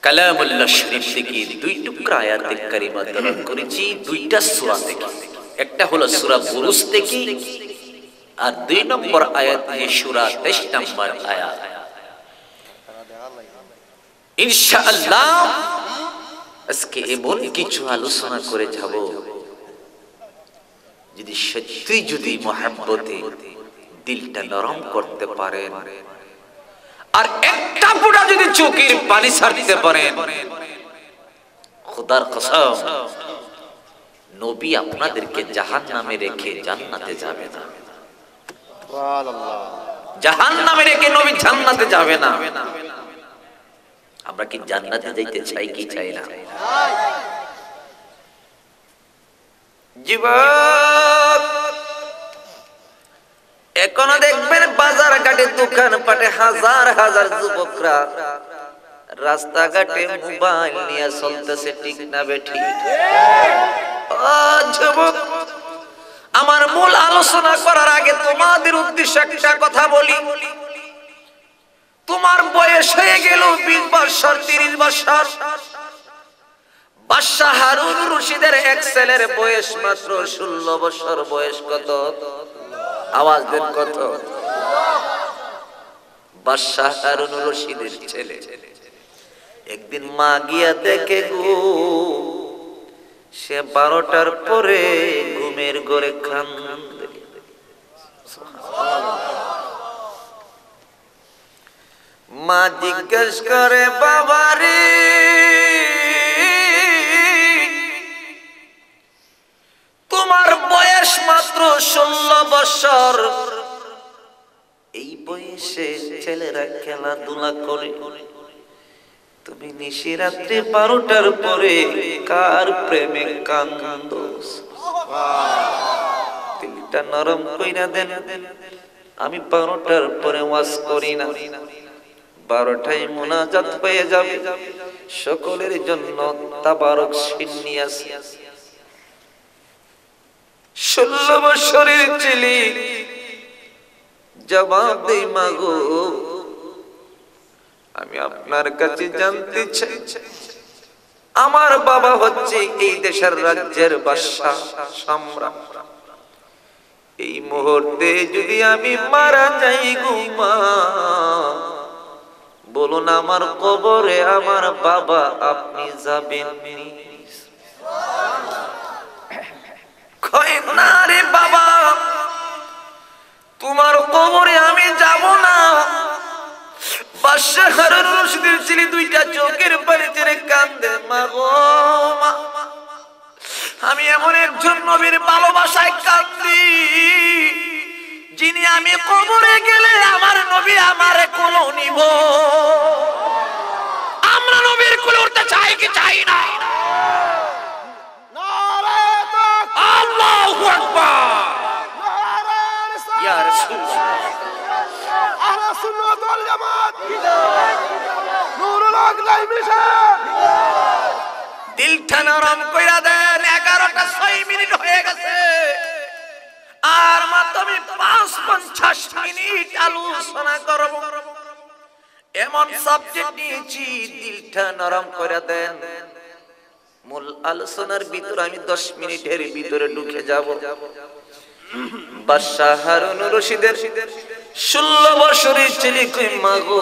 কালামুল্লাহ শরীফ থেকে দুই টুকরা আয়াতে কারিমা তেলাওয়াত করেছি দুইটা সূরা থেকে। একটা হলো সূরা বুরুজ থেকে, আর 2 নম্বর আয়াত থেকে সূরা 23 নম্বর আয়াত। ইনশাআল্লাহ আজকে এমন কিছু আলোচনা করে যাব, যদি সত্যি যদি মহব্বতে দিলটা নরম করতে পারেন আর একটা ফোঁটা যদি চোখের পানি ছাড়তে পারেন, খোদার কসম নবী আপনাদেরকে জাহান্নামে রেখে জান্নাতে যাবে না। সুবহানাল্লাহ। জাহান্নামে রেখে নবী জান্নাতে যাবে না। আমরা কি জান্নাতে যাইতে চাই কি চাই না? যুবক, এখনো দেখবেন বাজার ঘাটে দোকান পাটে হাজার হাজার যুবকরা রাস্তাঘাটে মোবাইল নিয়ে চলতেছে, ঠিক না বেঠি? ও যুবক, আমার মূল আলোচনা করার আগে তোমাদের উদ্দেশ্যে একটা কথা বলি। তোমার বয়স হয়ে গেল 20 বছর 30 বছর, বাদশাহ হারুন রশিদের এক ছেলের বয়স মাত্র 16 বছর। বয়স কত? আওয়াজ দেন কত? বাদশাহ হারুন রশিদের ছেলে। একদিন মা গিয়া দেখে গো, সে 12টার পরে ঘুমের ঘরে কান্দে। মা জিজ্ঞেস করে, বাবারে তোমার বয়স মাত্র 16 বছর, এই বয়সে ছেলেরা খেলাধুলা করে, তুমি নিশিরাত্রে 12টার পরে কার প্রেমে কান্দো? দিলটা নরম কইরা দেন। আমি 12টার পরে ওয়াজ করি না, 12টায় মুনাজাত হয়ে যাবে, সকলের জন্য তাবারক সিন্নি আছে। 16 বছরের ছেলে জবাব দেই, মাগো আমি আপনার কাছে জানতে চাই, আমার বাবা হচ্ছে এই দেশের রাজ্যের বাদশা সম্রাট, এই মুহূর্তে যদি আমি মারা যাই গো মা, বলুন আমার কবরে আমার বাবা আপনি যাবেন? কয় না রে বাবা, তোমার কবরে আমি যাব না। বাদশাহ হারুন রশিদের ছেলে দুইটা চোখের পানি ছেড়ে কান্দে, মা গো মা, আমি এমন একজন নবীর ভালোবাসায় কাঁদি, যিনি আমি কবরে গেলে আমার নবী আমারে কোলে নিব। আমরা নবীর কোলে উঠতে চাই কি চাই না? নারে তাকবীর, আল্লাহু আকবার, ইয়া রাসূলুল্লাহ, আহলে সুন্নাত ওয়াল জামাত, নূরুল হক লাই মিশন। দিলটা নরম কইরা দেন। 11টা 6 মিনিট হয়ে গেছে, আর মাত্র আমি 50 মিনিট আলোচনা করব। এমন সাবজেক্ট নিয়েছি, দিলটা নরম করে দেন। মূল আলোচনার ভিতর আমি 10 মিনিটের ভিতরে ঢুকে যাব। বাদশাহ হারুন রশিদের 16 বছরের ছেলে কই, মাগো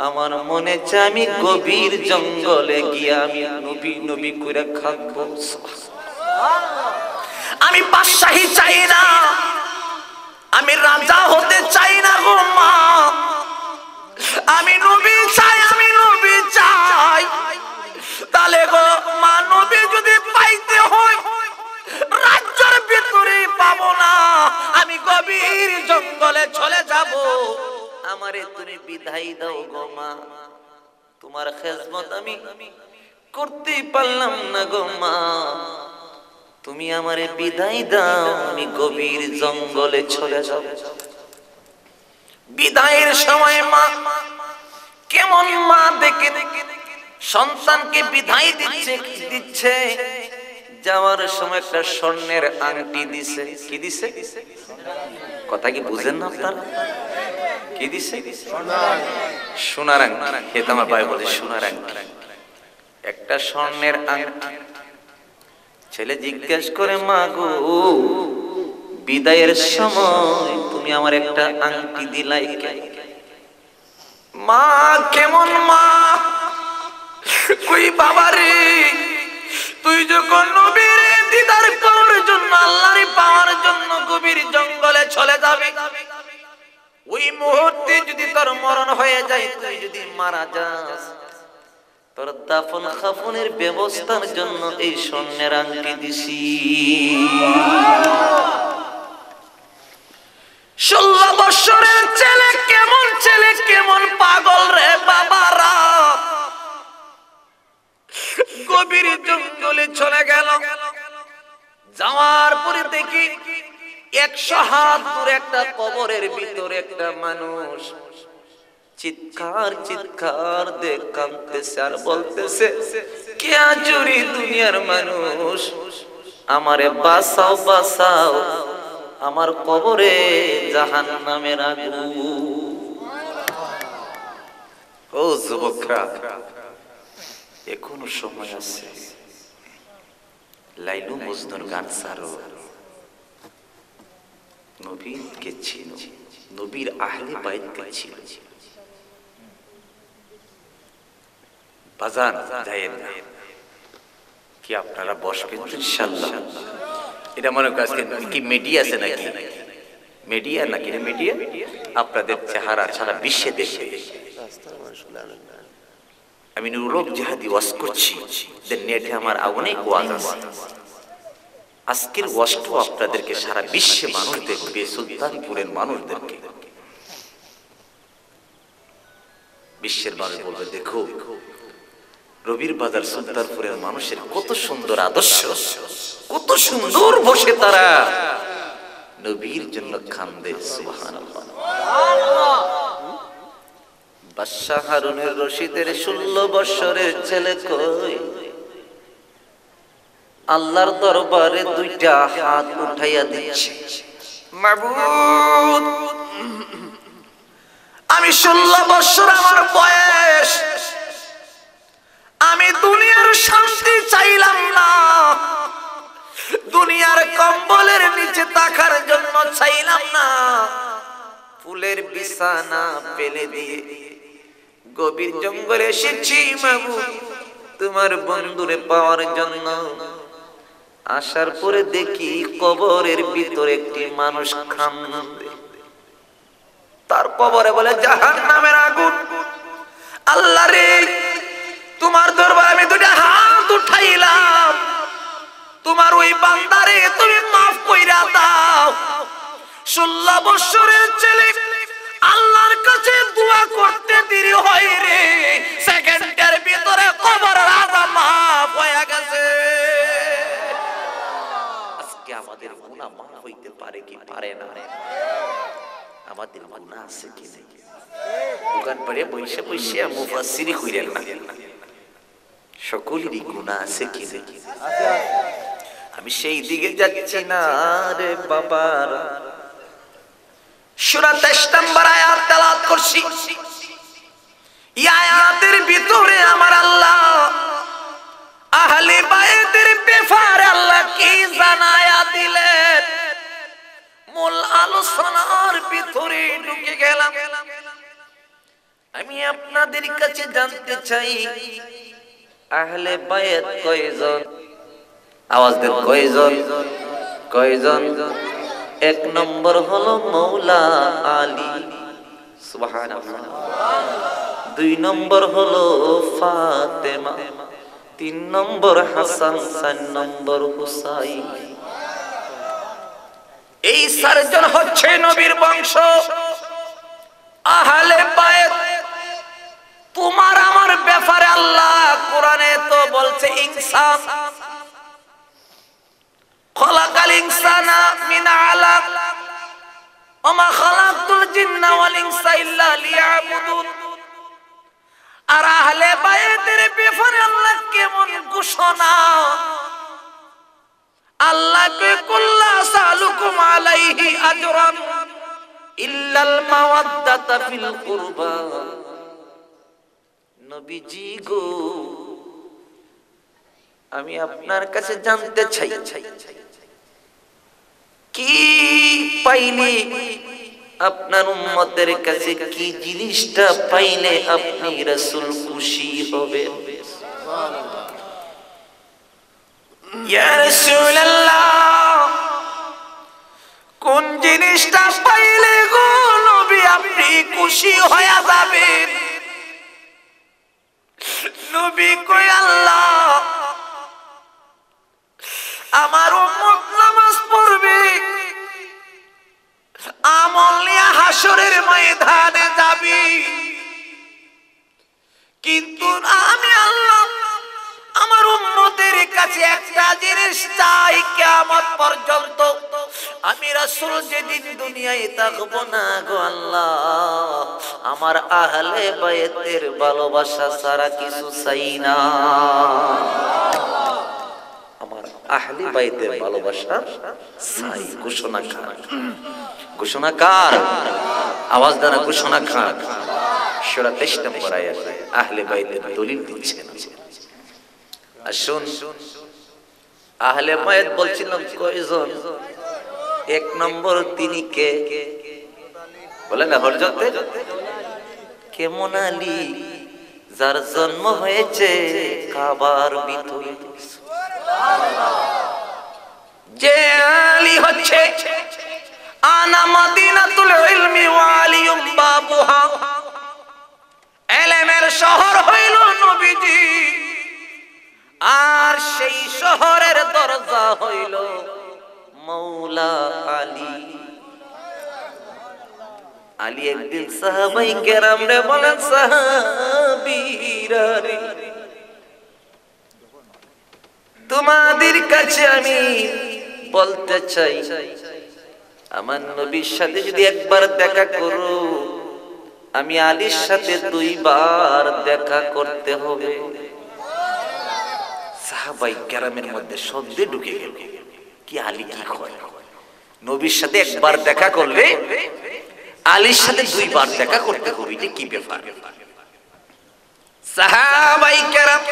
আমার মনে চায় আমি গভীর জঙ্গলে গিয়া আমি নবী নবী করে খাবো। আমি বাদশাহী চাই না, আমি রাজা হতে চাই না গো মা, আমি নবী চাই, আমি নবী চাই। তাহলে গো মা, নবী যদি পাইতে হয় রাজ্যের ভিতরে পাবো না, আমি গভীর জঙ্গলে চলে যাব। আমারে তুমি বিদায় দাও গো মা, তোমার খেদমত আমি করতে পারলাম না গো মা, তুমি আমারে বিদায় দাও, আমি গভীর জঙ্গলে চলে যাব। বিদায়ের সময় মা কেমন মা দেখে সন্তানকে বিদায় দিচ্ছে। যাওয়ার সময় একটা স্বর্ণের আংটি দিছে। কি দিছে? কথা কি বুঝেন না আপনারা? কি দিছে? সোনার আংটি। এটা আমার ভাই বলে সোনার আংটি। একটা স্বর্ণের আংটি। ছেলে জিজ্ঞেস করে, মা গো বিদায়ের সময় তুমি আমার একটা আংটি দিলাই কেন? মা কেমন মা? কই বাবা রে, তুই যখন নবীর দিদার করার জন্য আল্লাহর পাওয়ার জন্য গভীর জঙ্গলে চলে যাবে, ওই মুহূর্তে যদি তোর মরণ হয়ে যায়, তুই যদি মারা যাস, তোর দাফন খাফনের ব্যবস্থার জন্য এই স্বর্ণের আংটি দিছি। 16 বছরের ছেলে কেমন পাগল রে বাবারা। গভীর জঙ্গলে চলে গেল। যাওয়ার পরে দেখি 100 হাত দূরে একটা কবরের ভিতরে একটা মানুষ চিৎকার দিয়ে কাঁদতেছে আর বলতেছে, কে আজুরি দুনিয়ার মানুষ, আমারে বাঁচাও, আমার কবরে জাহান্নামের আগুন। ও যুবকরা, এখনো সময় আছে। লাইলু মজনুর গান ছাড়ো, নবীকে চিনো, নবীর আহলে বাইতকে চিনো। বাজান যায়েন না, কি আপনারা বসবেন ইনশাআল্লাহ? এটা মনে করেন কি মিডিয়া আছে নাকি? মিডিয়া নাকি? মিডিয়া আপনাদের চেহারা সারা বিশ্বে দেখে। আমি নুরুল জিহাদি ওয়াজ করছি, নেটে আমার অনেক ওয়াজ আছে। আজকের ওয়াজটাও আপনাদেরকে সারা বিশ্বে মানুষ দেখবে, সুলতানপুরের মানুষদেরকে। বিশ্বের মানুষ বলবে, দেখো রবির বাজার সুলতানপুরের মানুষের কত সুন্দর আদর্শ, কত সুন্দর বসে তারা নবীর জন্য কান্দে। সুবহানাল্লাহ। বাদশাহ হারুনুর রশিদের 16 বছরের ছেলে কই আল্লাহর দরবারে 2টা হাত উঠাইয়া দিচ্ছে, মাবুদ আমি 16 বছর আমার বয়স, আমি দুনিয়ার শান্তি চাইলাম না, দুনিয়ার কম্বলের নিচে থাকার জন্য চাইলাম না, ফুলের বিছানা ফেলে দিয়ে গভীর জঙ্গলে এসেছি মাবুদ তোমার বন্ধুরে পাওয়ার জন্য। আসার পরে দেখি কবরের ভিতরে একটি মানুষ কান্দে, তার কবরে বলে জাহান্নামের আগুন। আল্লাহ রে, তোমার দরবারে আমি 2টা হাত উঠাইলাম, তোমার ওই বান্দারে তুমি মাফ কইরা দাও। 16 বছরের ছেলে আল্লাহর কাছে দোয়া করতে দেরি হয় রে, সেকেন্ডের ভিতরে কবরের আযাব মাফ হয়ে গেছে। আজকে আমাদের গুনাহ মাফ হইতে পারে কি পারে না? আমাদের গুনাহ আছে কি নেই? দোকান পড়ে বইসে মুফাসসিরি কইরেন না, সকলেরই গুনাহ আছে কি নেই? আমি সেই দিকে যাচ্ছি না রে বাবার। সূরা 23 নম্বর আয়াত তেলাওয়াত করছি। এই আয়াতের ভিতরে আমার আল্লাহ আহলে বাইতের ব্যাপারে আল্লাহ কি জানায়া দিলেন, মূল আলোচনার ভিতরে ঢুকে গেলাম। আমি আপনাদের কাছে জানতে চাই, আহলে বায়াত কয়জন? আওয়াজ দেন, কয়জন? 1 নম্বর হলো মৌলা আলী, সুবহানাল্লাহ। 2 নম্বর হলো ফাতেমা, 3 নম্বর হাসান, 4 নম্বর হুসাইন। এই 4 জন হচ্ছে নবীর বংশ, আহলে বায়াত। তোমার আমার ব্যাপারে আল্লাহ কোরআনে তো বলছে, ইনসান খলাকাল ইনসানা মিন আলাক ওয়া মা খালাকতুল জিন্না ওয়াল ইনসা ইল্লা লিয়াবুদুন। আর আহলে বায়াতের ব্যাপারে আল্লাহ কেমন ঘোষণা, আল্লাহ কে কুল্লা সালুকুম আলাইহি আজরান ইল্লাল মাওয়াদ্দাতা ফিল কুরবা। নবীজি গো, আমি আপনার কাছে জানতে চাই কি পাইলে আপনার উম্মতের কাছে কি জিনিসটা পাইলে আপনি রাসূল খুশি হবেন? ইয়া রাসূলুল্লাহ, কোন জিনিসটা পাইলে গো নবী আপনি খুশি হয়ে যাবেন? নবী কই, আল্লাহ আমার উম্মত নামাজ পড়বে, আমল নিয়ে হাসরের ময়দানে যাবে, কিন্তু আমি আল্লাহ আমার উম্মতের কাছে একটা জিনিস চাই, কিয়ামত পর্যন্ত আমি রাসূল যেদিন দুনিয়ায় থাকবো না গো আল্লাহ, আমার আহলে বাইতের ভালোবাসা ছাড়া কিছু চাই না। আমার আহলে বাইতের ভালোবাসা চাই। ঘোষণা কার? ঘোষণা কার? আওয়াজ দেন, ঘোষণা কার? সূরা 23 নম্বর আয়াতে আহলে বাইতের দলিল দিচ্ছেন। আসুন, আহলে বাইত বলছিলাম কয়জন? এক নম্বর তিনি কে? বলেন না, হযরতে কেমন আলী, যার জন্ম হয়েছে কাবার ভিতরে। যে আলী হচ্ছে আনা মাদিনাতুল ইলমি ওয়া আলিয়ুম বাবুহা, ইলমের শহর হইল নবীজি, আর সেই শহরের দরজা হইল মৌলা আলী। আলী একদিন সাহাবায়ে কেরামরে বলেন, সাহাবীরা রে, তোমাদের কাছে আমি বলতে চাই, আমার নবীর সাথে যদি একবার দেখা করো, আমি আলীর সাথে 2 বার দেখা করতে হবে। সাহাবায়ে কেরামের মধ্যে সন্দেহ ঢুকে গেল, কি আলী কি কয়? নবীর সাথে একবার দেখা করলে আলীর সাথে 2 বার দেখা করতে হবে, এটা কি ব্যাপার? সাহাবায়ে কেরাম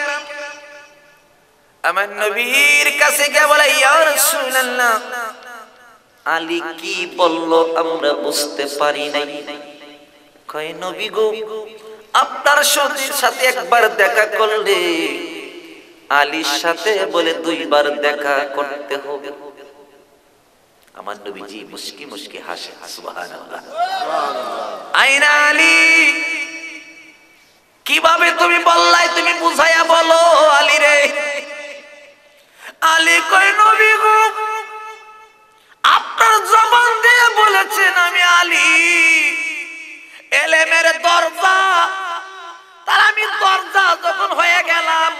আমার নবীর কাছে গিয়ে বলে, ইয়া রাসূলুল্লাহ, আলী কি বলল আমরা বুঝতে পারি নাই। কয়, নবী গো, আপনার শরীর সাথে একবার দেখা করলে আলীর সাথে বলে 2 বার দেখা করতে হবে। আমার নবীজি মুস্কি মুস্কি হাসে, সুবহানাল্লাহ। আইনা আলী, কিভাবে তুমি বললাই, তুমি বুঝাইয়া বলো আলী রে। আলী কয়, নবী গো, আপনার জবান দিয়ে বলেছেন আমি আলী ইলমের দরজা, তার আমি দরজা যখন হয়ে গেলাম,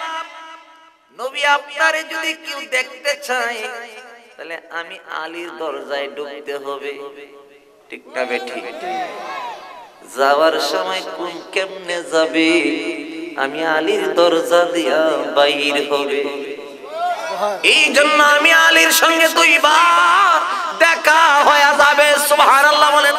নবী আপনারে যদি কেউ দেখতে চায় তাহলে আমি আলীর দরজায় ঢুকতে হবে, ঠিক না বেঠিক? যাওয়ার সময় কোন কেমনে যাবে? আমি আলীর দরজা দিয়া বাইর হবে। এই জন্য আমি আলীর সঙ্গে 2 বার দেখা হয়ে যাবে। সুবহানাল্লাহ বলেন।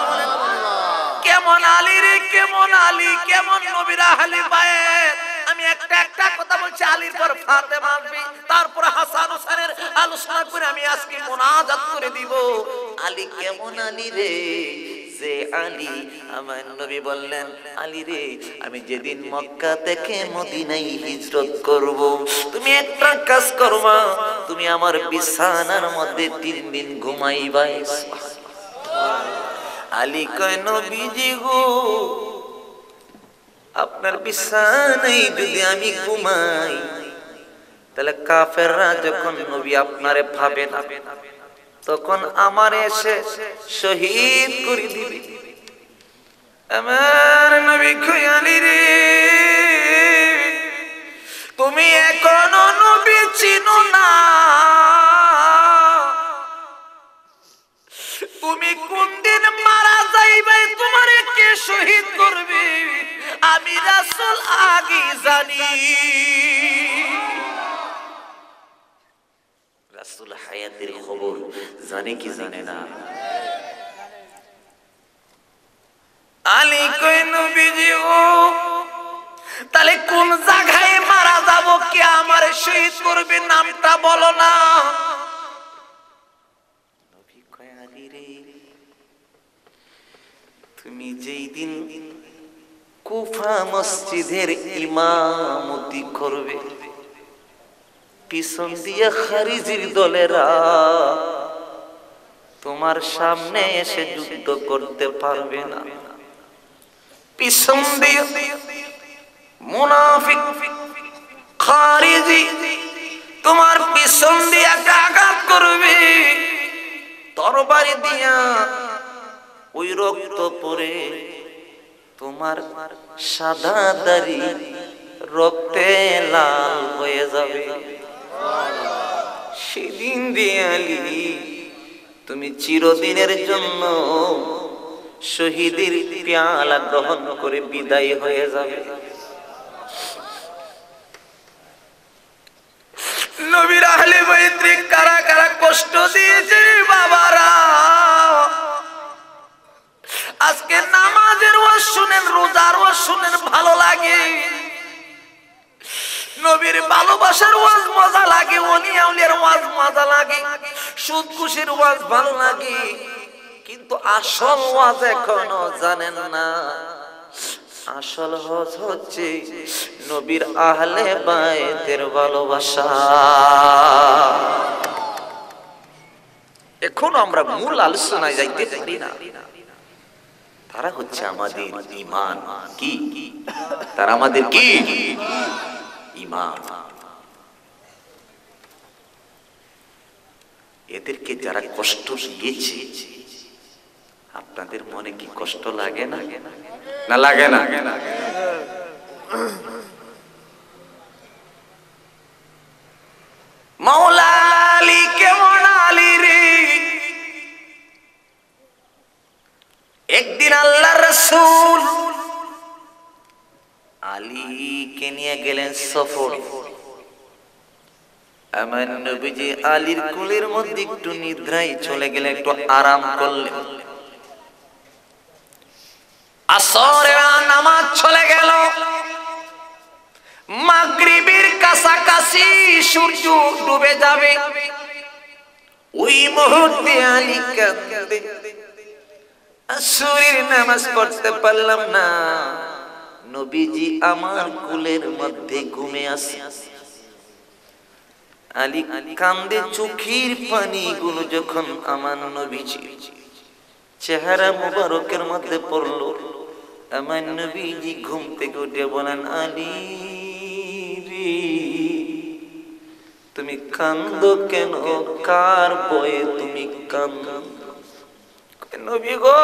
কেমন আলী রে, কেমন আলী, কেমন নবীর আহলে বাইত। আমি একটা কথা বলছি, আলীর পর ফাতেমা আসবে, তারপর হাসান হোসেনের আলোচনা করে আমি আজকে মুনাজাত করে দিব। আলী কেমন আলী রে, যে আলী আমার নবী বললেন, আলী রে, আমি যেদিন মক্কা থেকে মদিনায় হিজরত করব, তুমি একটা কাজ করবা, তুমি আমার বিছানার মধ্যে 3 দিন ঘুমাইবা। আলী কয়, নবীজি গো, আপনার বিছানায় যদি আমি ঘুমাই তাহলে কাফেররা যখন নবী আপনারে পাবে না, তখন আমার এসে শহীদ করে দিবে। আমার নবী কয়, আলী রে, তুমি এখনো নবী চিনো না, তুমি কোন দিন মারা যাইবে, তোমারে কে শহীদ করবে আমি রাসূল আগে জানি। রাসূল হায়াতের খবর জানে কি জানে না? তাহলে কোন জায়গায় মারা যাব, কে আমার শহীদ করবে, নামটা বলো না। নবী কয় আলী রে, তুমি যেই দিন কুফা মসজিদের ইমামতি করবে, পিছন দিয়ে খারিজির দলেরা তোমার সামনে এসে যুদ্ধ করতে পারবে না। পিছন দিয়ে মুনাফিক খারিজি তোমার পিছন দিয়ে আঘাত করবে তরবারি দিয়া, ওই রক্ত পড়ে তোমার সাদা দাড়ি রক্তে লাল হয়ে যাবে। সেদিন দিয়ে আলী তুমি চিরদিনের জন্য শহীদের পেয়ালা গ্রহণ করে বিদায় হয়ে যাবে। নবীর আহলে বাইতকে কারা কারা কষ্ট দিয়েছে বাবারা, আজকে নামাজের ওয়াজ শুনেন, রোজার ওয়াজ শুনেন, ভালো লাগে। নবীর ভালোবাসার ওয়াজ মজা লাগে, ওলি আউলিয়ার ওয়াজ মজা লাগে, সুদ খুশির ওয়াজ ভালো লাগে, কিন্তু আসল ওয়াজ এখনো জানেন না। আসল ওয়াজ হচ্ছে নবীর আহলে বাইতের ভালোবাসা। এখনো আমরা মূল আলোচনায় যাইতে পারি না। তারা হচ্ছে আমাদের ঈমান। কি তারা আমাদের কি ঈমান। এদেরকে যারা কষ্ট দিয়েছে, আপনাদের মনে কি কষ্ট লাগে না? না লাগে না? মাওলা আলী কেমন আলী রে, একদিন আল্লাহর রাসূল আলীকে নিয়ে গেলেন সফর। আমার নবীজি আলীর কোলের মধ্যে একটু নিদ্রায় চলে গেলেন, একটু আরাম করলেন। আসরের নামাজ চলে গেল, মাগরিবের কাছাকাছি সূর্য ডুবে যাবে। ওই মুহূর্তে আলী কাঁদে, আসরের নামাজ পড়তে পারলাম না, নবীজি আমার কোলের মধ্যে ঘুমে আছে। আলী কান্দে, চোখের পানিগুলো যখন আমার নবীজি চেহারা মুবারকের মধ্যে পড়ল, আমার নবীজি ঘুম থেকে উঠে বলেন, আলী রে তুমি কান্দো কেন, কার ভয়ে তুমি কান্দো? নবী গো,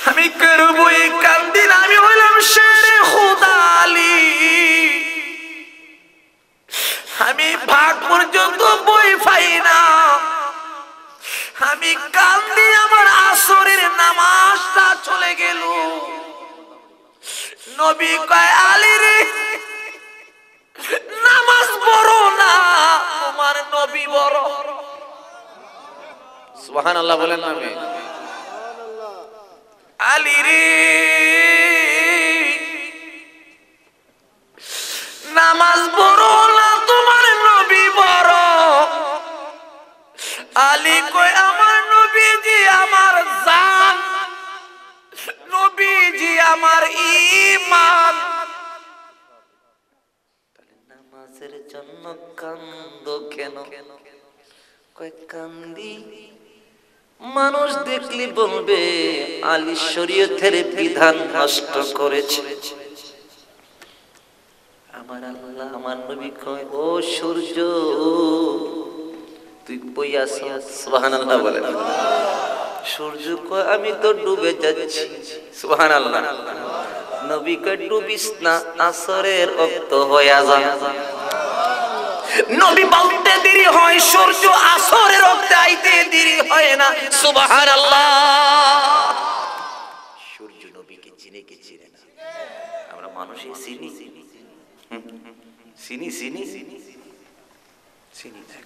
আমি কার ভয়ে কান্দি না, আমি হলাম শেরে খুদা আলী, আমি ভাগ পর্যন্ত বই পাই না, আমি কান্দি, আমার আসরের নামাজটা চলে গেল। নবী কয়, আলী রে নামাজ বড় না, তোমার নবী বড়। সুবহানাল্লাহ বলেন না? আমি আলী রে নামাজ বড় না, তোমার নবী বড়। আলী কয়, আমার নবীজি আমার জান, নবীজি আমার ঈমান। তাহলে নামাজের জন্য কান্দো কেন? কয় কান্দি, মানুষ দেখলে বলবে আলী শরীয়তের বিধান নষ্ট করেছে। আমার আল্লাহ, আমার নবী কয়, ও সূর্য তুই কই আছিস? সুবহানাল্লাহ বলেন। সূর্য কয়, আমি তো ডুবে যাচ্ছি। সুবহানাল্লাহ। নবী কয়, ডুবিস না, আসরের ওয়াক্ত হয়ে যায়। নবী বলতে দেরি হয়, সূর্য আসরের ওয়াক্তে আইতে দেরি হয় না। সুবহানাল্লাহ। সূর্য নবীকে চিনে কি চিনে না? আমরা মানুষই চিনি, চিনি চিনি চিনি চিনি না।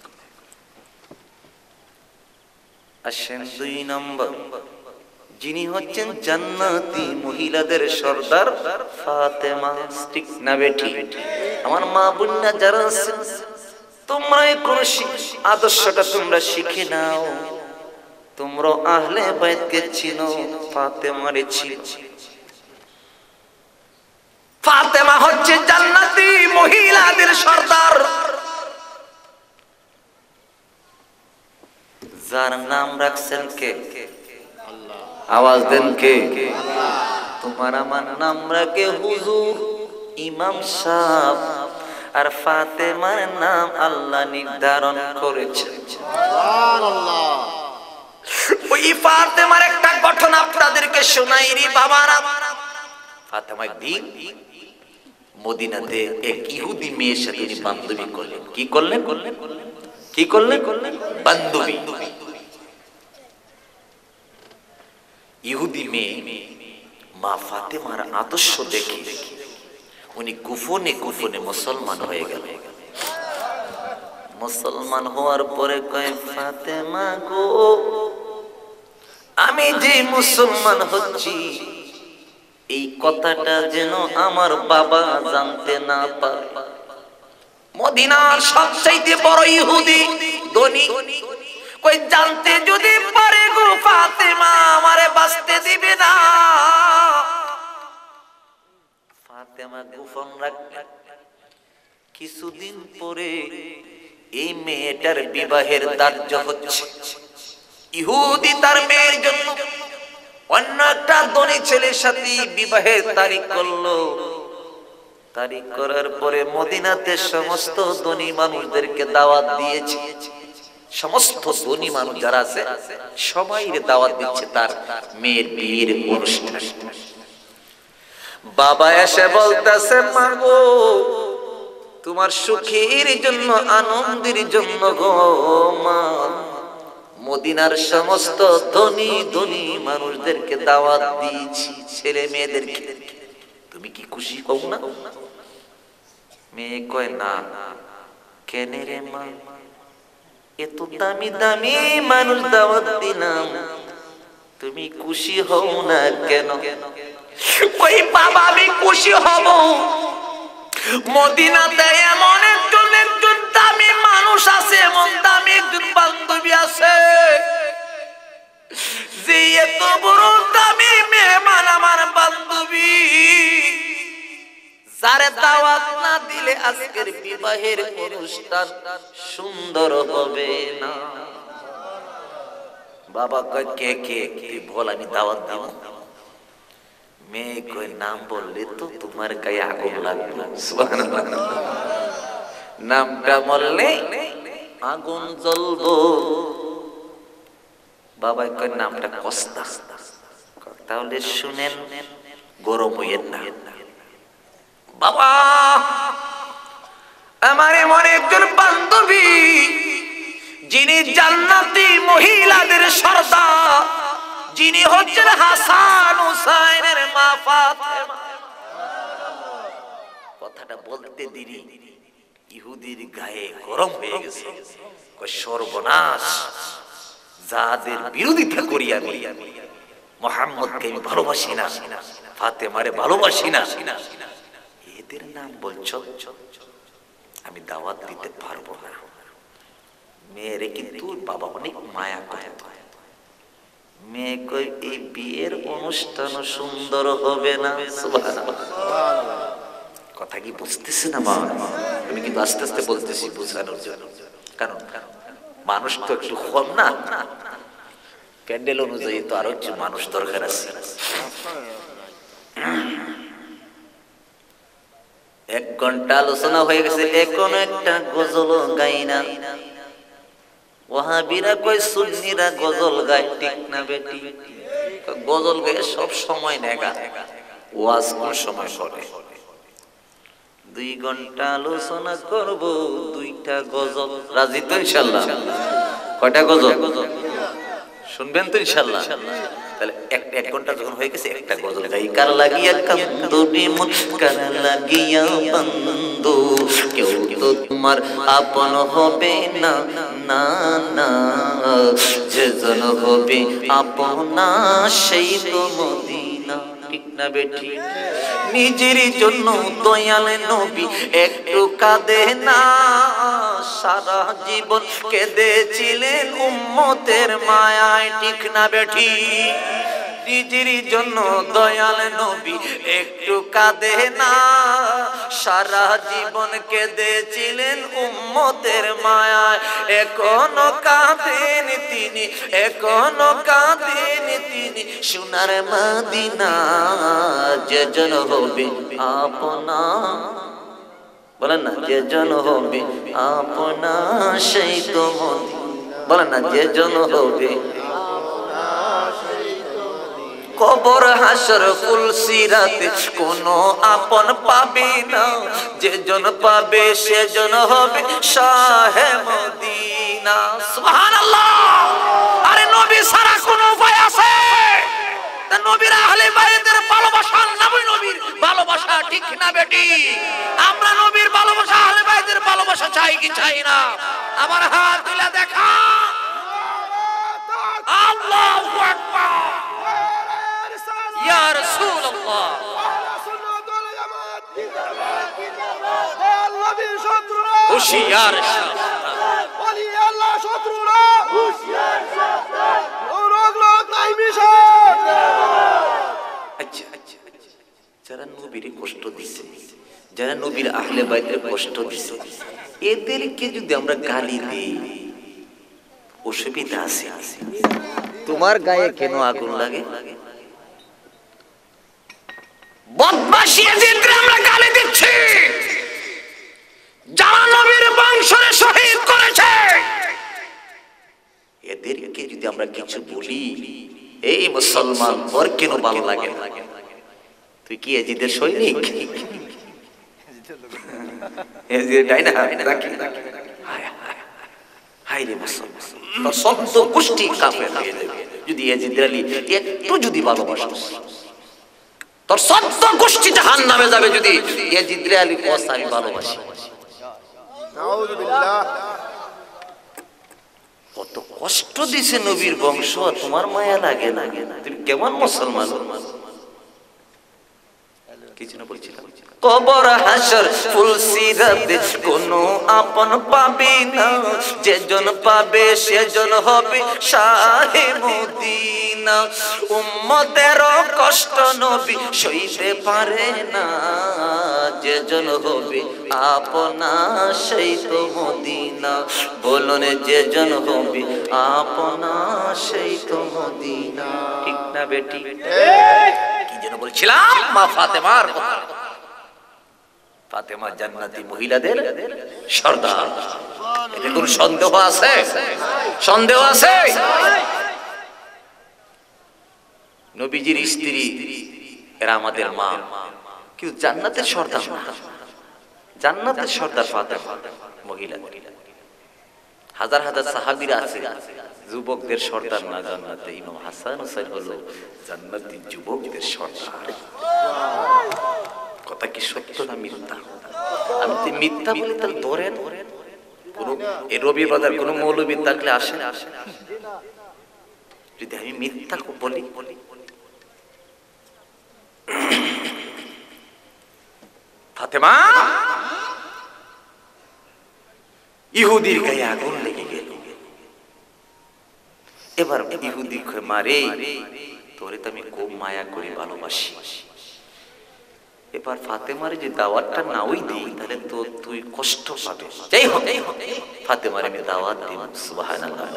আসেন 2 নম্বর, যিনি হচ্ছেন জান্নাতি মহিলাদের সর্দার ফাতেমা। ঠিক না বেটি? আমার মা বোনরা যারা আছেন, তোমরা এই কোন আদর্শটা তোমরা শিখে নাও। তোমরা আহলে বাইতকে চিনো, ফাতেমারে চিনো। ফাতেমা হচ্ছে জান্নাতি মহিলাদের সর্দার, যার নাম রাখছেন কে? আওয়াজ দেন কে? তোমার আমার নাম রাখে হুজুর, ইমাম সাহেব। আর ফাতেমার নাম আল্লাহ নির্ধারণ করেছেন। সুবহানাল্লাহ। ওই ফাতেমার একটা ঘটনা আপনাদেরকে শোনাই রে বাবারা। ফাতেমা একদিন মদিনাতে এক ইহুদি মেয়ের সাথে তিনি বান্ধবী করলেন। কি করলেন? কি করলেন? বান্ধবী। ইহুদি মেয়ে মা ফাতেমার আদর্শ দেখে উনি গোপনে গোপনে মুসলমান হয়ে গেল। মুসলমান হওয়ার পরে কয়, ফাতেমা গো, আমি যে মুসলমান হচ্ছি এই কথাটা যেন আমার বাবা জানতে না পারে। মদিনার সবচাইতে বড় ইহুদি, ধনী, কই জানতে যদি পারে গো ফাতেমা আমারে বাঁচতে দিবে না। ফাতেমা গোপন রাখলেন। কিছুদিন পরে এই মেয়েটার বিবাহের ধার্য হচ্ছে। ইহুদি তার মেয়ের জন্য অন্য একটা ধনী ছেলের সাথে বিবাহের তারিখ করলো। তারিখ করার পরে মদিনাতে সমস্ত ধনী মানুষদেরকে দাওয়াত দিয়েছে। সমস্ত ধনী মানুষ যারা আছে সবাই দাওয়াত দিচ্ছে তার মেয়ের বিয়ের অনুষ্ঠান। বাবা এসে বলতেছে, মা গো, তোমার সুখের জন্য, আনন্দের জন্য গো মা, মদিনার সমস্ত ধনী ধনী মানুষদেরকে দাওয়াত দিয়েছি, ছেলে মেয়েদেরকে। তুমি কি খুশি হও না? মেয়ে কয়, না। কেন রে মা? এত দামি দামি মানুষ দাওয়াত দিলাম, তুমি খুশি হও না কেন? কই বাবা, আমি খুশি হব। মদিনাতে এমন একজন দামি মানুষ আছে, এমন দামি একজন বান্ধবী আছে, যে এত বড় দামি মেহমান আমার বান্ধবী, যারে দাওয়াত না দিলে আজকের বিবাহের অনুষ্ঠান সুন্দর হবে না। বাবা কয়, কে কে? তুই বল, আমি দাওয়াত দিব। মেয়ে কয়, নাম বললে তো তোমার গায়ে আগুন লাগবে। সুবহানাল্লাহ। নামটা বললে আগুন জ্বলবো। বাবা কয়, নামটা কস্তা। তাহলে শুনেন, গরম হইয়েন না। বাবা, আমার এমন একজন বান্ধবী, যিনি জান্নাতি মহিলাদের সর্দার, যিনি হচ্ছেন হাসান হুসাইনের মা ফাতেমা। কথাটা বলতে দেরি ইহুদির গায়ে গরম হয়ে গেছে। সর্বনাশ, যাদের বিরোধিতা করি আমি, মুহাম্মদকে আমি ভালোবাসি না, ফাতেমারে ভালোবাসি না, এদের নাম বলছো, আমি দাওয়াত দিতে পারবো না। মেয়েরে কিন্তু বাবা অনেক মায়া করত। মেয়ে কই, এই বিয়ের অনুষ্ঠান সুন্দর হবে না। সুবহানাল্লাহ। কথা কি বুঝতেছে না মা? আমি কিন্তু আস্তে আস্তে বলতেছি বুঝানোর জন্য, কারণ মানুষ তো একটু কম না, প্যান্ডেল অনুযায়ী তো আরো কিছু মানুষ দরকার আছে। এক ঘন্টা আলোচনা হয়ে গেছে, এখন একটা গজল গাই না। ওয়াহাবিরা কয় সুন্নিরা গজল গায়, ঠিক না বেটি? গজল গায়ে সব সময় নেগা, ওয়াজ কোন সময় করে? 2 ঘন্টা আলোচনা করব, 2টা গজল। রাজি তো ইনশাআল্লাহ? কয়টা গজল শুনবেন তো ইনশাআল্লাহ? তাহলে এক ঘন্টা যখন হয়ে গেছে, একটা গজল গাই। কার লাগিয়া কান্দুনি মন, কার লাগিয়া বন্ধু, কেউ তো তোমার আপন হবে না, না না, যেজন হবে আপনা সেই তো মদিনা। ঠিক না বেঠি? নিজের জন্য দয়াল নবী একটু কাঁদে না, সারা জীবন কেঁদেছিলেন উম্মতের মায়ায়। ঠিক না বেঠি? নিজের জন্য দয়াল নবী একটু কাঁদে না, সারা জীবন কেঁদেছিলেন উম্মতের মায়ায়। এখনো কাঁদেন তিনি, এখনো কাঁদেন তিনি সোনার মদিনা, যেজন হবে আপনা, বলেন না, যেজন হবে আপনা সেই তো মদিনা। বলেন না, যেজন হবে। কবর হাসর ফুলসিরাতে কোনো আপন পাবে না, যেজন পাবে সেজন হবে শাহে মদিনা। সুবহানাল্লাহ। আরে নবী ছাড়া কোনো উপায় আছে? নবীর আহলে বাইতের ভালোবাসা, নবীর ভালোবাসা। ঠিক না বেটি? আমরা নবীর ভালোবাসা, আহলে বাইতের ভালোবাসা চাই কি চাই না? আমার হাত তুলে দেখা। আল্লাহু আকবার। ইয়া রাসূলুল্লাহ। হুশিয়ার সাবধান। ওলি আল্লাহ শত্রুরা হুশিয়ার সাবধান। রোগ রোগ নাই মিশন। আচ্ছা আচ্ছা, যারা নবীর কষ্ট দিছে, যারা নবীর আহলে বাইতের কষ্ট দিছে, এদেরকে যদি আমরা গালি দিই অসুবিধা আছে? তোমার গায়ে কেন আগুন লাগে? বদমাশি এদেরকে আমরা গালি দিচ্ছি, যারা নবীর বংশরে শহীদ করেছে। এদেরকে যদি আমরা কিছু বলি, এই মুসলমান ওর কেন ভালো লাগে? তুই কি এজিদের সৈনিক? এজিদের তাই না? হায় রে মুসলমান, তোর শব্দ গোষ্ঠী কাফের হয়ে যাবে যদি এজিদের আলী একটু যদি ভালোবাসিস। তোর শব্দ গোষ্ঠী জাহান্নামে যাবে যদি এজিদের আলী কথা আমি ভালোবাসি। কত কষ্ট দিছে নবীর বংশ, তোমার মায়া লাগে না? তুমি কেমন মুসলমান? কিছু না বলছিলাম। কবর হাসর ফুলসিরাতে কোনো আপন পাবে না, যেজন পাবে সেজন হবে শাহে মদিনা। উম্মতের কষ্ট নবী সইতে পারে না, যেজন হবে আপনা সেই তো মদিনা। বলুন, যেজন হবে আপনা সেই তো মদিনা। ঠিক না বেটি? কি যেন বলছিলাম? মা ফাতেমার কথা। ফাতেমা জান্নাতি মহিলাদের সর্দার। এতে কোন সন্দেহ আছে? সন্দেহ আছে? নবীজির স্ত্রী, এরা আমাদের মা, কিন্তু জান্নাতের সর্দার না। জান্নাতের সর্দার ফাতেমা মহিলা। হাজার হাজার সাহাবীরা আছে, যুবকদের সর্দার না জান্নাতে। ইমাম হাসান হুসাইন হলো জান্নাতি যুবকদের সর্দার। কথা কি সত্য না মিথ্যা? আমি তো মিথ্যা বলি তাহলে ধরেন। কোন এই রবি বাজার কোন মৌলবী থাকলে আসেন, যদি আমি মিথ্যা বলি। ফাতেমা ইহুদির গায়ে আগুন লেগে গেল। এবার ইহুদি মারে, তোরে তো আমি খুব মায়া করে ভালোবাসি। এবার ফাতেমারে যে দাওয়াতটা নাওই দিই, তাহলে তো তুই কষ্ট পাবে। যাই হোক, ফাতেমারে আমি দাওয়াত দিই। সুবহানাল্লাহ।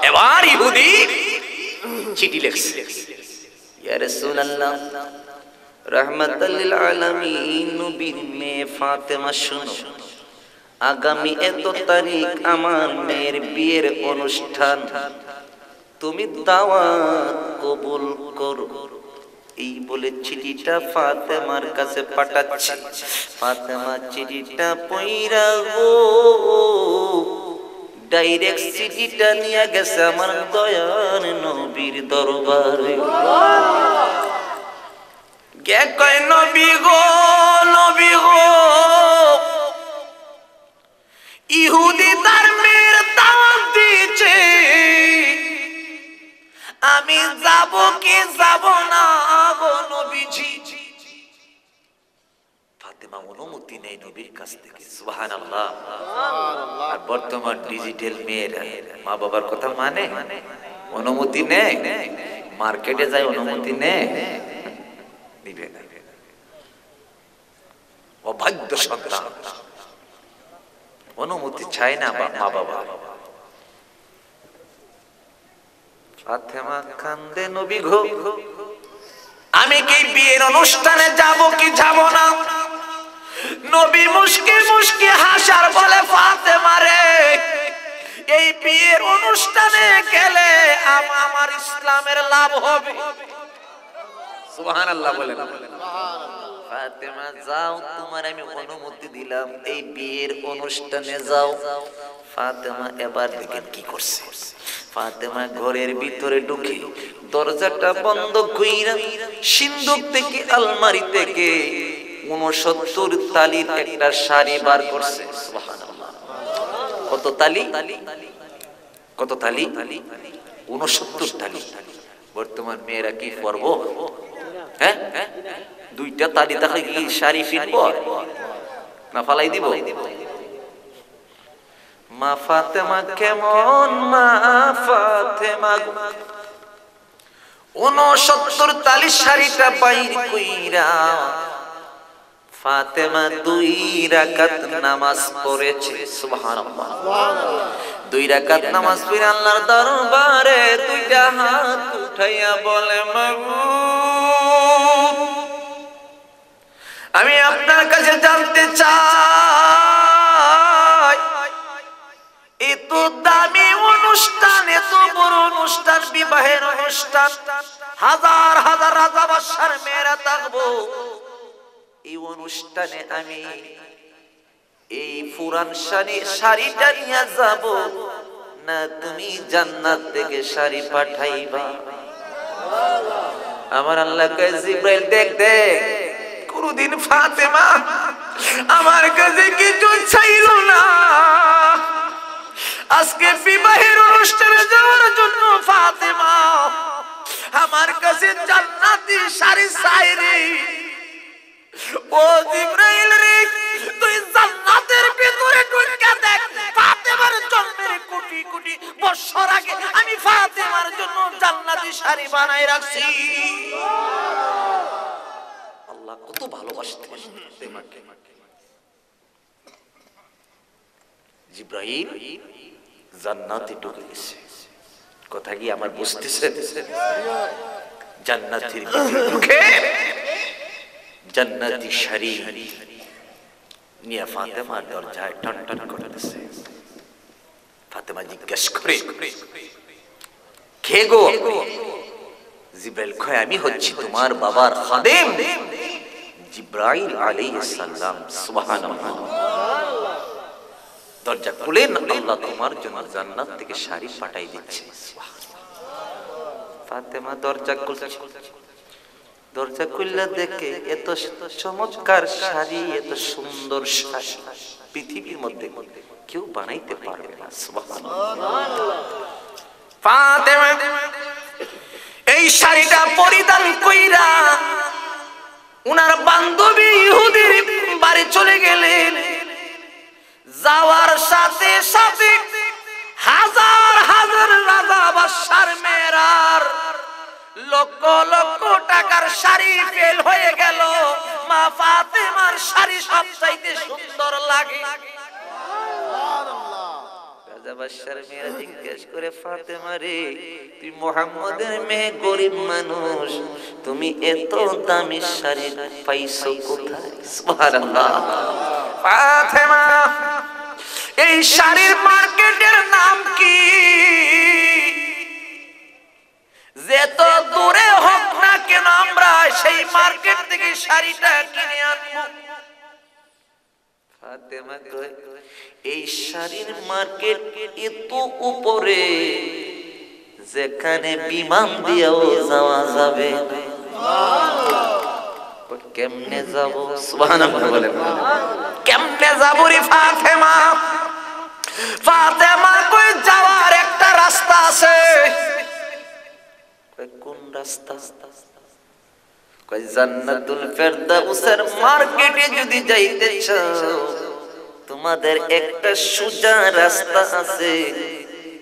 এবার ইহুদি চিঠি লিখছে, ইয়া রাসূলুল্লাহ রাহমাতাল লিল আলামিন, নবীর মেয়ে ফাতেমা শুনো, আগামী এত তারিখ আমার মেয়ের বিয়ের অনুষ্ঠান, তুমি দাওয়াত কবুল করো। এই বলে চিঠিটা ফাতেমার কাছে পাঠাচ্ছে। ফাতেমা চিঠিটা পইরা গো ডাইরেক্ট চিঠিটা নিয়ে গেছে আমার দয়ার নবীর দরবারে। কে কয়, নবী গো, নবী গো, ইহুদি তার মেয়ে ফাতেমা অনুমতি নেই নবীর কাছ থেকে। সুবহানাল্লাহ। আর বর্তমান ডিজিটাল মেয়েরা মা বাবার কথা মানে, অনুমতি নেয়, মার্কেটে যায় অনুমতি নেয়, নিবে না। অবাধ্য সন্তান, অনুমতি চায় না মা বাবা। ফাতেমা কান্দে, নবী গো আমি কি বিয়ের অনুষ্ঠানে যাব কি যাব না? নবী মুস্কি মুস্কি হাসার বলে, ফাতেমা রে, এই বিয়ের অনুষ্ঠানে গেলে আমার ইসলামের লাভ হবে। সুবহানাল্লাহ বলেন। ফাতেমা যাও, তোমার আমি অনুমতি দিলাম, এই বিয়ের অনুষ্ঠানে যাও। ফাতেমা এবার দেখেন কি করছে। ফাতেমা ঘরের ভিতরে ঢুকে দরজাটা বন্ধ কইরা সিন্দুক থেকে, আলমারি থেকে 69 তালির একটা শাড়ি বার করছে। সুবহানাল্লাহ। কত তালি? কত তালি? 69 তালি। বর্তমান মেয়েরা কি পরব? হ্যাঁ, দুইটা তালি দেখে কি শাড়ি ফিরব না ফালাই দিব? মা ফাতেমা কেমন, মা ফাতেমা 69 তালি শাড়িটা বাইর কইরা ফাতেমা 2 রাকাত নামাজ পড়েছে। সুবহানাল্লাহ। 2 রাকাত নামাজ পড়ে আল্লাহর দরবারে দুইটা হাত উঠাইয়া বলে, মাবুদ আমি আপনার কাছে জানতে চাই, এত দামি অনুষ্ঠান, এত বড় অনুষ্ঠান, বিবাহের অনুষ্ঠান, হাজার হাজার রাজা বাদশার মেয়েরা থাকবো, এই অনুষ্ঠানে আমি এই পুরান শাড়িটা নিয়ে যাব না তুমি জান্নাত থেকে শাড়ি পাঠাইবা? আমার আল্লাহ কয়, জিবরাইল দেখ দেখ, কোনদিন ফাতেমা আমার কাছে কিছু চাইল না, আজকে বিবাহের অনুষ্ঠানে যাওয়ার জন্য ফাতেমা আমার কাছে জান্নাতি শাড়ি চাই রে। ও জিবরাইল রে, তুই জান্নাতের ভিতরে ঢুকে দেখ, ফাতেমার জন্মের কোটি কোটি বছর আগে আমি ফাতেমার জন্য জান্নাতি শাড়ি বানাই রাখছি। আল্লাহ কত ভালোবাসতেন ফাতেমাকে। জিবরাইল জান্নাতে ঢুকে গেছে। কথা কি আমার বুঝতেছে? জান্নাতের ভিতরে ঢুকে জান্নাতি শাড়ি নিয়ে ফাতেমার দরজায় টন টন করতেছে। ফাতেমা জিজ্ঞেস করে, কে গো? জিবরাইল কয়, আমি হচ্ছি তোমার বাবার খাদেম জিবরাইল আলাইহিস সালাম। সুবহানাল্লাহ। দরজা খুলেন, আল্লাহ তোমার জন্য জান্নাত থেকে শাড়ি পাঠাই দিচ্ছে। ফাতেমা দরজা খুলছে, দরজা খুললে দেখে এত চমৎকার শাড়ি, এত সুন্দর শাড়ি পৃথিবীর মধ্যে কেউ বানাইতে পারবে না। সুবহানাল্লাহ। ফাতেমা এই শাড়িটা পরিধান কইরা উনার বান্ধবী ইহুদির বাড়ি চলে গেলেন। যাওয়ার সাথে সাথে হাজার হাজার রাজা বাদশার মেয়েরার লক্ষ লক্ষ টাকার শাড়ি ফেল হয়ে গেল। মা ফাতেমার শাড়ি সবচাইতে সুন্দর লাগে। রাজা বাদশার মেয়েরা জিজ্ঞেস করে, ফাতেমা রে, তুই মুহাম্মদের মেয়ে, গরিব মানুষ, তুমি এত দামি শাড়ি পাইছো কোথায়? সুবহানাল্লাহ। ফাতেমা এই শাড়ির মার্কেটের নাম কি? যত দূরে হোক না কেন আমরা সেই মার্কেট থেকে শাড়িটা কিনে আনবো। ফাতেমা কয়, এই শাড়ির মার্কেট এত উপরে, যেখানে বিমান দিয়েও যাওয়া যাবে। কেমনে যাব? সুবহানাল্লাহ বলেন। কেমনে যাব রে ফাতেমা? ফাতেমা কই, যাওয়ার একটা রাস্তা আছে। কোন রাস্তা? কই জান্নাতুল ফেরদাউসের মার্কেটে যদি যাইতে চাও তোমাদের একটা সোজা রাস্তা আছে।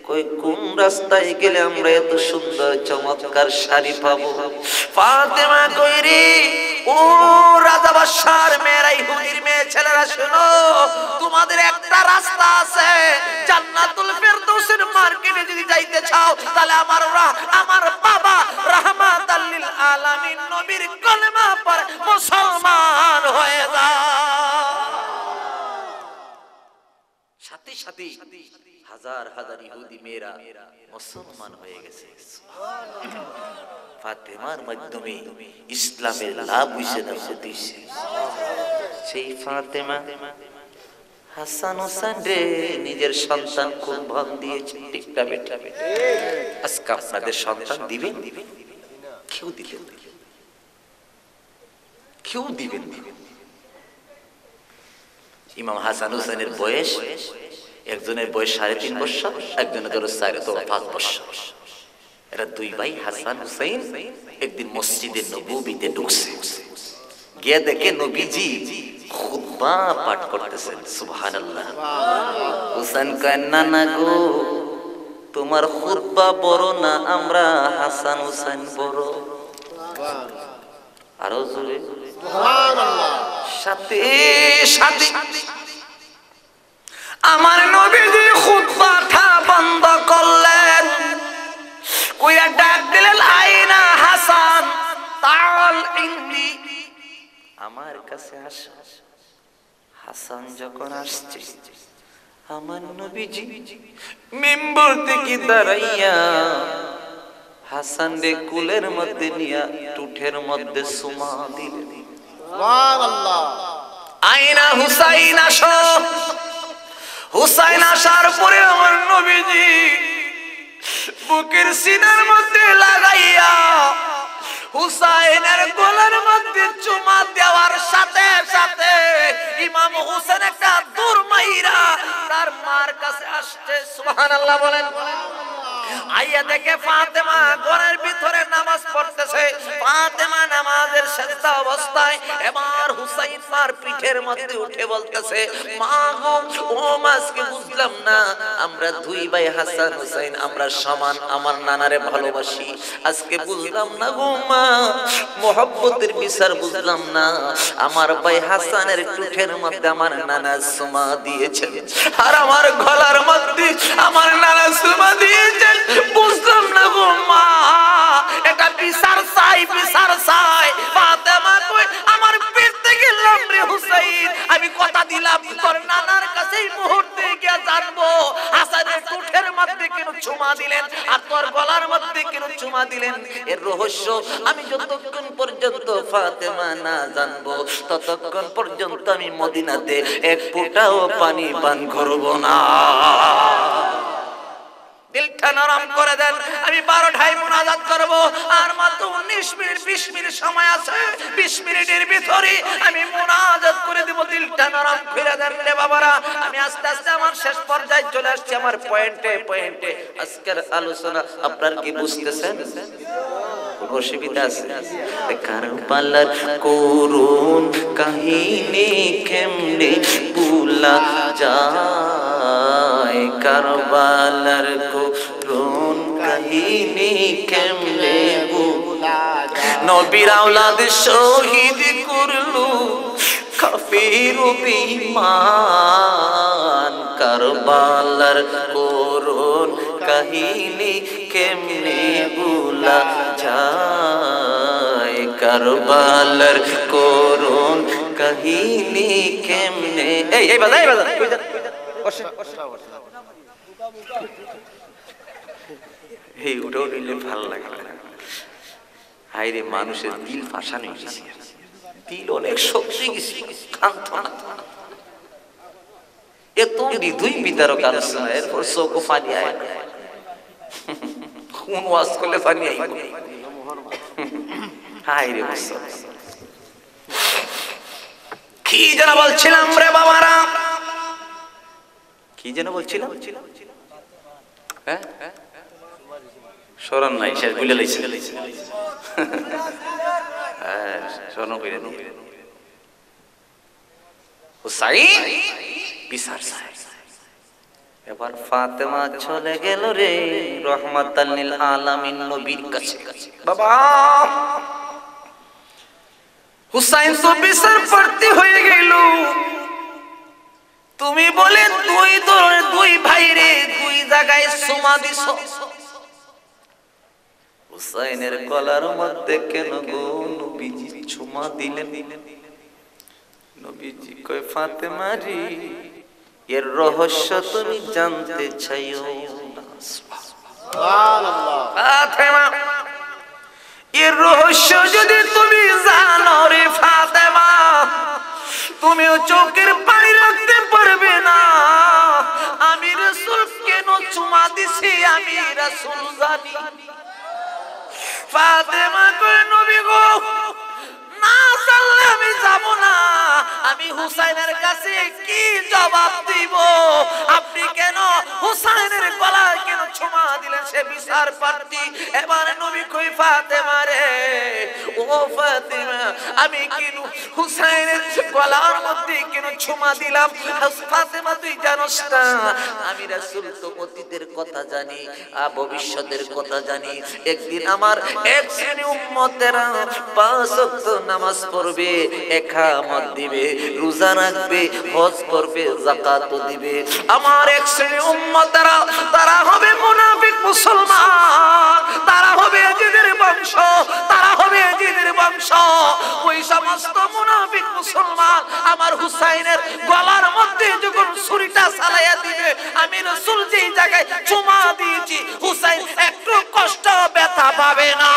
কই কোন রাস্তায় গেলে আমরা এত সুন্দর চমৎকার শাড়ি পাবো? ফাতেমা কই রে, ও রাজা বাদশার মেয়েরা, ইহুদির মেয়ে ছেলেরা, শোনো, তোমাদের একটা রাস্তা আছে। জান্নাতুল ফেরদাউসের মার্কেটে যদি যাইতে চাও তাহলে আমার বাবা রাহমাতাল লিল আলামিন নবীর কলেমা পড়ে মুসলমান হয়ে যাও। সাথে সাথে হাজার হাজার ইহুদি মেয়েরা মুসলমান হয়ে গেছে। ফাতেমার মাধ্যমে ইসলামের লাভ হইছে না ক্ষতি হইছে? সেই ফাতেমা হাসান হোসেন রে নিজের সন্তান কুরবান দিয়েছে। টিকটা বেটা, আজকে আপনাদের সন্তান দিবেন? কেউ দিবেন? কেউ দিবেন? ইমাম হাসান হোসেনের বয়স, একজনের বয়স 3.5 বছর, একজনের ধরো 4-5 বছর। এরা দুই ভাই হাসান হুসাইন একদিন মসজিদে নববীতে ঢুকছে, গিয়ে দেখে নবীজি খুতবা পাঠ করতেছেন। সুবহানাল্লাহ। হুসাইন কয়, না না গো, তোমার খুতবা বড় না, আমরা হাসান হুসাইন বড়। আরো জোরে সুবহানাল্লাহ। সাথে সাথে আমার নবীজি খুতবাটা বন্ধ করলেন, কইয়া ডাক দিলেন, আইনা হাসান, তাল ইন্দি, আমার কাছে আসো। হাসান যখন আসছে, আমার নবীজি মিম্বর থেকে দাঁড়াইয়া হাসান রে কুলের মধ্যে নিয়া টুঠের মধ্যে সুমা দিলেন। সুবহানাল্লাহ। আইনা হুসাইন আসো। হুসাইন আসার পরে আমার নবীজি বুকের সিনার মধ্যে লাগাইয়া হুসাইনের গলার মধ্যে চুমা দেওয়ার সাথে সাথে ইমাম হুসেন একটা দূর মাইরা তার মার কাছে আসছে। সুবহানাল্লাহ বলেন। আইয়া দেখে ফাতেমা ঘরের ভিতরে নামাজ পড়তেছে। ফাতেমা নামাজের সেজদা অবস্থায় এবার হুসাইন মার পিঠের মধ্যে উঠে বলতেছে, মা গো, ও মাসকে বুঝলাম না, আমরা দুই ভাই হাসান হুসাইন আমরা সমান, আমার নানারে ভালোবাসি, আজকে বুঝলাম না গো মা, মোহব্বতের বিচার বুঝলাম না, আমার ভাই হাসানের পিঠের মধ্যে আমার নানা সুমা দিয়েছেন আর আমার গলার মধ্যে আমার নানা সুমা দিয়েছেন, বুঝলাম না গো মা, এটা বিচার চাই, বিচার চাই। ফাতেমা কই, আমার পেট থেকে গেলাম রে হুসাইন, আমি কথা দিলাম তোর নানার কাছে এই মুহূর্তে গিয়া জানবো হাসানের পিঠের মধ্যে কেন চুমা দিলেন আর তোর গলার মধ্যে কেন চুমা দিলেন, এর রহস্য আমি যতক্ষণ পর্যন্ত ফাতেমা না জানবো ততক্ষণ পর্যন্ত আমি মদিনাতে এক ফোঁটাও পানি পান করব না। দিলটা নরম করে দেন, আমি 12টায় মুনাজাত করব, আর মাত্র 19 মিনিট 20 মিনিট সময় আছে, 20 মিনিটের ভিতরে আমি মুনাজাত করে দেব। দিলটা নরম করে দেন রে বাবারা। আমি আস্তে আস্তে আমার শেষ পর্যায়ে চলে আসছি, আমার পয়েন্টে পয়েন্টে আজকের আলোচনা। আপনারা কি বুঝতেছেন? কোনো অসুবিধা আছে? কারবালার করুণ কাহিনী কেমনে ভুলা যায়, কারবালার করুণ কাহিনী কেমনে ভুলা যায়, নবীর আওলাদ শহীদ করলো কাফির বেঈমান, কারবালার করুণ কাহিনী কেমনে ভুলা যায়, কারবালার করুণ কাহিনী কেমনে। এই বাজা, এই বাজা, এই ওটাও নিলে ভালো লাগে। হায়রে, মানুষের দিল ফাঁসানো গেছে, দিল অনেক শক্তি গেছে, ক্ষান্ত না। এত হৃদয় বিতারক আলোচনা, এরপর চোখ পানি আয়, কোন ওয়াজ করলে পানি আই। হায়রে, কি যেন বলছিলাম রে বাবারা, কি যেন বলছিলাম, হ্যাঁ স্মরণ নাই, শেষ ভুলে লাইছি। স্মরণ করে দিয়ে হুসাইন বিচার চায়। এবার ফাতেমা চলে গেল রে রহমাতাল লিল আলামিন নবীর কাছে। বাবা হুসাইন তো বিচার প্রার্থী হয়ে গেল। তুমি বলে দুই ভাই রে দুই জায়গায় সুমা দিছো। হুসাইনের গলার মধ্যে কেন গো নবীজি চুমা দিলেন? নবীজি কয় ফাতেমা রে এর রহস্য তুমি জানতে চাইও না। সুবহানাল্লাহ। ফাতেমা এর রহস্য যদি তুমি জানো রে ফাতেমা, তুমিও চোখের পানি রাখতে পারবে না। আমি রাসূল কেন চুমা দিছি আমি রাসূল জানি। ফাতেমা কয় নবী গো না জানলে আমি যাব না। আমি হুসাইনের কাছে কি জবাব দিব? আপনি কেন হুসাইনের গলায় কেন চুমা দিলেন? সে বিচার প্রার্থী। এবার নবী কই ফাতেমা রে ও ফাতেমা আমি কেন হুসাইনের গলার মধ্যে কেন চুমা দিলাম? ফাতেমা তুই জানোস না আমি রাসূল তো অতীতের কথা জানি, ভবিষ্যতের কথা জানি। একদিন আমার এক শ্রেণী উম্মতেরা 5 ওয়াক্ত নামাজ পড়বে, ইকামত দিবে, রোজা রাখবে, হজ করবে, যাকাত দিবে। আমার এক শ্রেণী উম্মতেরা তারা হবে মুনাফিক মুসলমান, তারা হবে ইয়াজিদের বংশ, তারা হবে ইয়াজিদের বংশ। ওই সমস্ত মুনাফিক মুসলমান আমার হুসাইনের গলার মধ্যে যখন ছুরিটা চালাইয়া দিবে, আমি রাসূল যেই জায়গায় চুমা দিয়েছি হুসাইন একটু কষ্ট ব্যথা পাবে না।